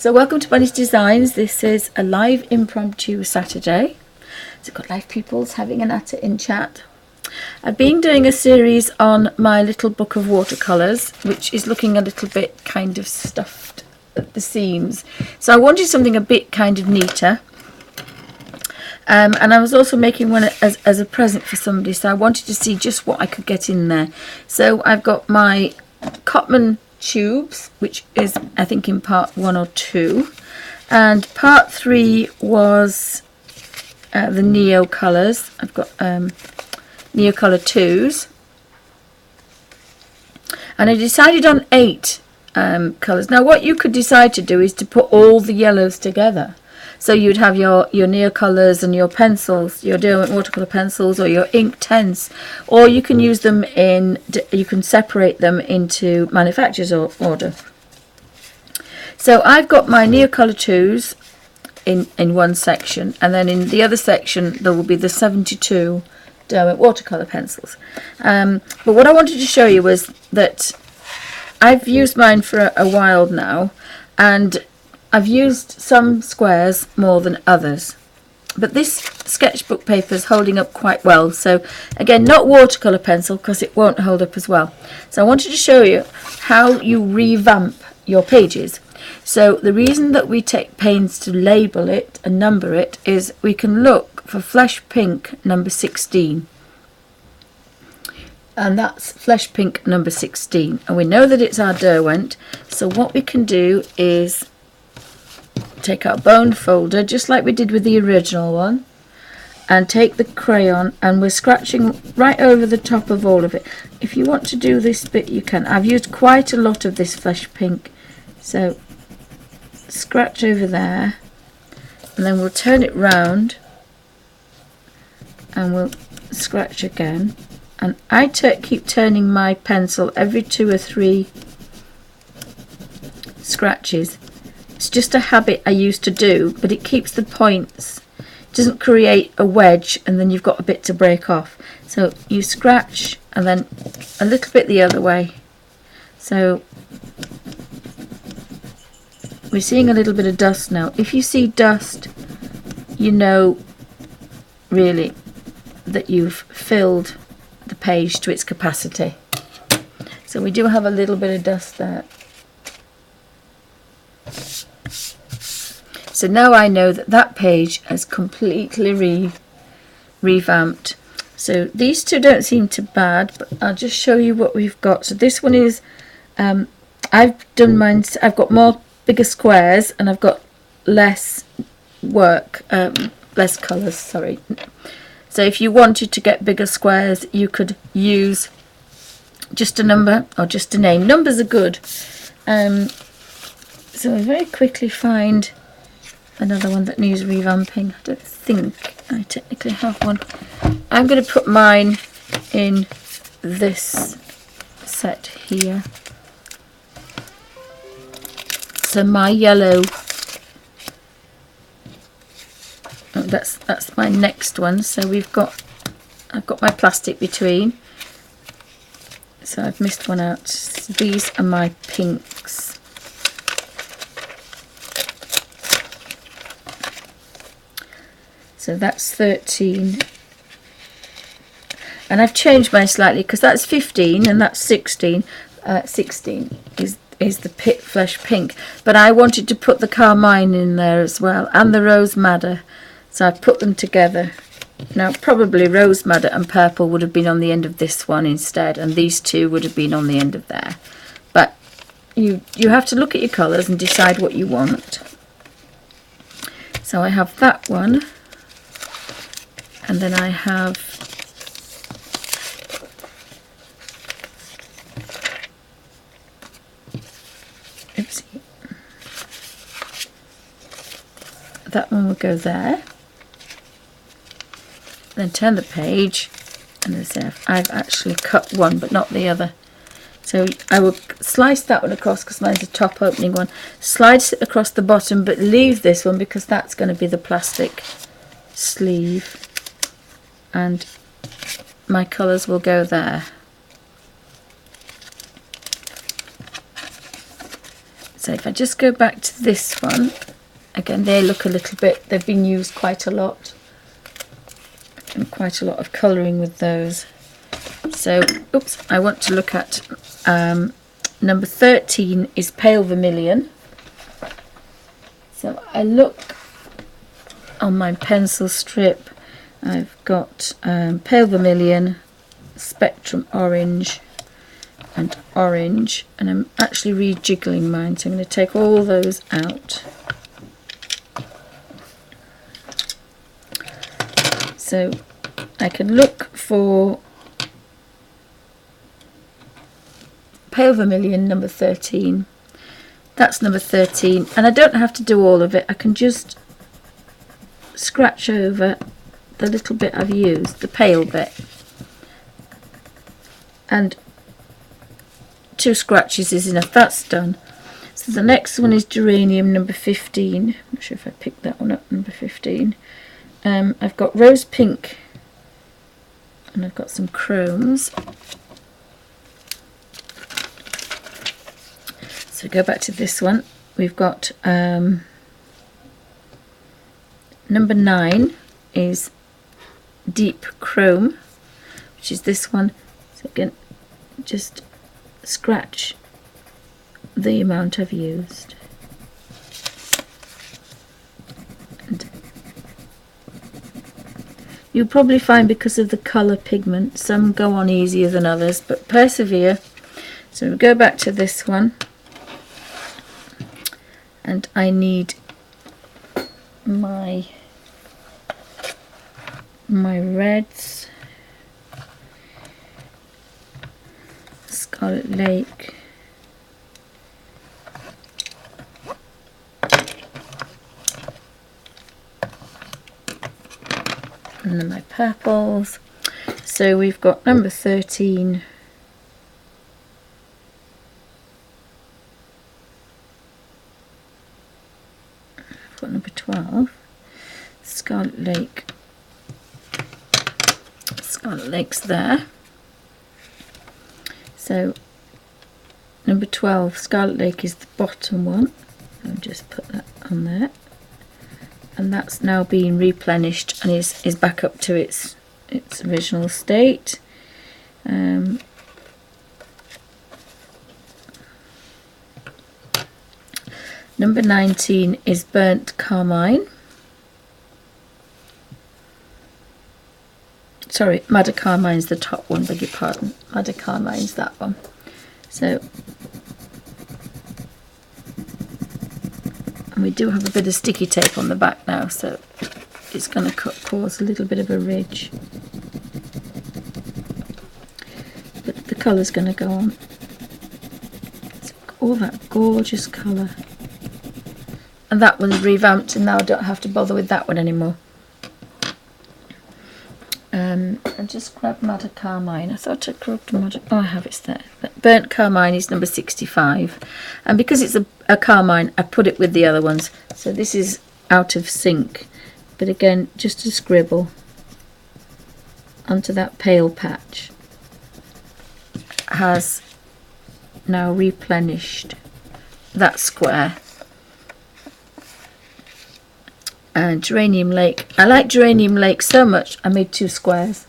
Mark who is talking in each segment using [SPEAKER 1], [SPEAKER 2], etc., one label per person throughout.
[SPEAKER 1] So welcome to Bunny's Designs. This is a live impromptu Saturday. So I've got live pupils having a natter in chat. I've been doing a series on my little book of watercolours, which is looking a little bit kind of stuffed at the seams. So I wanted something a bit kind of neater. And I was also making one as a present for somebody, so I wanted to see just what I could get in there. So I've got my Cotman tubes, which is I think in part 1 or 2, and part 3 was the Neo colours. I've got Neo Colour 2s, and I decided on 8 colours. Now what you could decide to do is to put all the yellows together. So you'd have your Neo colours and your pencils, your Derwent watercolour pencils, or your Inktense, or you can use them in, you can separate them into manufacturer's order. So I've got my Neo Colour 2s in one section, and then in the other section there will be the 72 Derwent watercolour pencils. But what I wanted to show you was that I've used mine for a while now, and I've used some squares more than others, but this sketchbook paper is holding up quite well. So again, not watercolour pencil because it won't hold up as well. So I wanted to show you how you revamp your pages. So the reason that we take pains to label it and number it is we can look for Flesh Pink number 16. And that's Flesh Pink number 16. And we know that it's our Derwent. So what we can do is take our bone folder, just like we did with the original one, and take the crayon, and we're scratching right over the top of all of it. If you want to do this bit, you can. I've used quite a lot of this Flesh Pink, so scratch over there, and then we'll turn it round and we'll scratch again. And I keep turning my pencil every 2 or 3 scratches. It's just a habit I used to do, but it keeps the points. It doesn't create a wedge and then you've got a bit to break off. So you scratch and then a little bit the other way. So we're seeing a little bit of dust now. If you see dust, you know really that you've filled the page to its capacity. So we do have a little bit of dust there. So now I know that that page has completely revamped. So these two don't seem too bad, but I'll just show you what we've got. So this one is, I've done mine, I've got more bigger squares and I've got less work, less colours, sorry. So if you wanted to get bigger squares, you could use just a number or just a name. Numbers are good. So I very quickly find another one that needs revamping. I don't think I technically have one. I'm going to put mine in this set here. So my yellow, oh, that's my next one. So I've got my plastic between. So I've missed one out. These are my pinks. So that's 13, and I've changed mine slightly because that's 15 and that's 16. 16 is the Flesh Pink, but I wanted to put the carmine in there as well and the rose madder, so I put them together. Now probably rose madder and purple would have been on the end of this one instead, and these two would have been on the end of there. But you have to look at your colours and decide what you want. So I have that one. And then I have that one will go there. Then turn the page, and as I say, I've actually cut one but not the other. So I will slice that one across because mine's a top opening one. Slice it across the bottom, but leave this one because that's going to be the plastic sleeve. And my colours will go there. So So if I just go back to this one, again, they look a little bit, they've been used quite a lot, and quite a lot of colouring with those. So, oops, I want to look at number 13 is Pale Vermilion. So I look on my pencil strip, I've got Pale Vermilion, Spectrum Orange, and Orange, and I'm actually rejiggling mine, so I'm going to take all those out. So I can look for Pale Vermilion number 13. That's number 13, and I don't have to do all of it. I can just scratch over the little bit I've used, the pale bit, and 2 scratches is enough. That's done. So the next one is Geranium number 15. I'm not sure if I picked that one up, number 15. I've got Rose Pink, and I've got some chromes. So go back to this one. We've got number 9 is Deep Chrome, which is this one. So again, just scratch the amount I've used. And you'll probably find, because of the colour pigment, some go on easier than others, but persevere. So we'll go back to this one, and I need my reds, Scarlet Lake, and then my purples. So we've got number 13, I've got number 12, Scarlet Lake. Scarlet Lake's there. So number 12, Scarlet Lake, is the bottom one. I'll just put that on there, and that's now being replenished and is back up to its original state. Number 19 is Burnt Carmine. Sorry, Madder Carmine's the top one, beg your pardon. Madder Carmine's that one. So, and we do have a bit of sticky tape on the back now, so it's going to cause a little bit of a ridge. But the colour's going to go on. It's all that gorgeous colour. And that one's revamped, and now I don't have to bother with that one anymore. I'll just grab Madder Carmine. I thought I grabbed Madder. Oh, I have it there. But Burnt Carmine is number 65, and because it's a carmine, I put it with the other ones. So this is out of sync, but again, just a scribble onto that pale patch has now replenished that square. And Geranium Lake. I like Geranium Lake so much, I made 2 squares.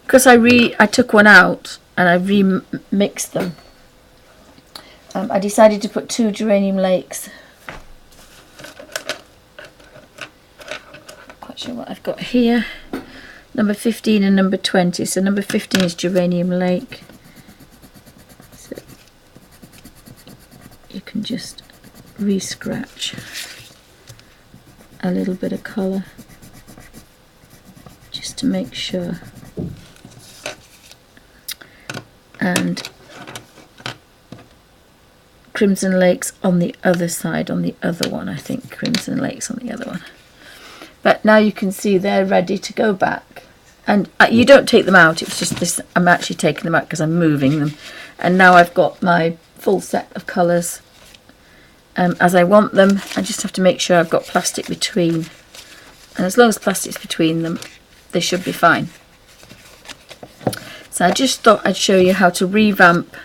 [SPEAKER 1] Because I took one out and I remixed them. I decided to put 2 Geranium Lakes. Not quite sure what I've got here. Number 15 and number 20. So number 15 is Geranium Lake. So you can just re-scratch a little bit of colour just to make sure. And Crimson Lake's on the other side, on the other one. I think Crimson Lake's on the other one. But now you can see they're ready to go back. And you don't take them out, it's just this. I'm actually taking them out because I'm moving them. And now I've got my full set of colours as I want them. I just have to make sure I've got plastic between. And as long as plastic's between them, they should be fine. So I just thought I'd show you how to revamp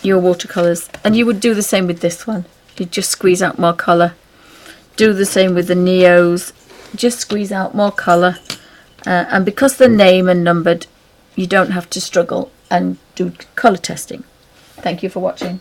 [SPEAKER 1] your watercolours. And you would do the same with this one. You just squeeze out more colour. Do the same with the Neos. Just squeeze out more colour. And because they're named and numbered, you don't have to struggle and do colour testing. Thank you for watching.